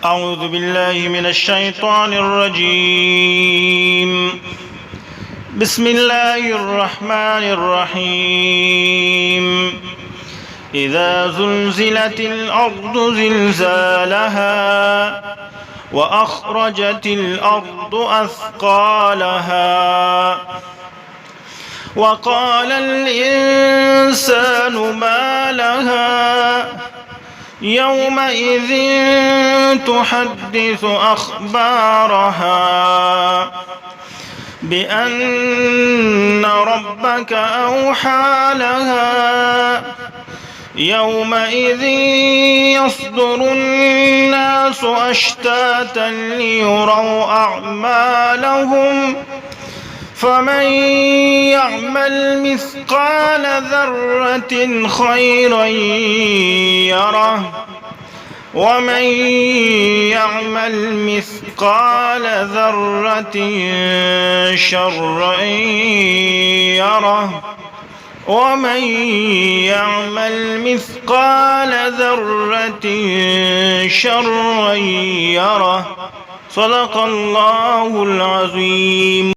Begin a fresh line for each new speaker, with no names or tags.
أعوذ بالله من الشيطان الرجيم. بسم الله الرحمن الرحيم. إذا زلزلت الأرض زلزالها وأخرجت الأرض أثقالها وقال الإنسان ما لها يومئذ تحدث أخبارها بأن ربك أوحى لها يومئذ يصدر الناس أشتاتا ليروا أعمالهم فمن يعمل مثقال ذرة خيرا يره ومن يعمل مثقال ذرة شرا يره ومن يعمل مثقال ذرة شرا يره. صدق الله العظيم.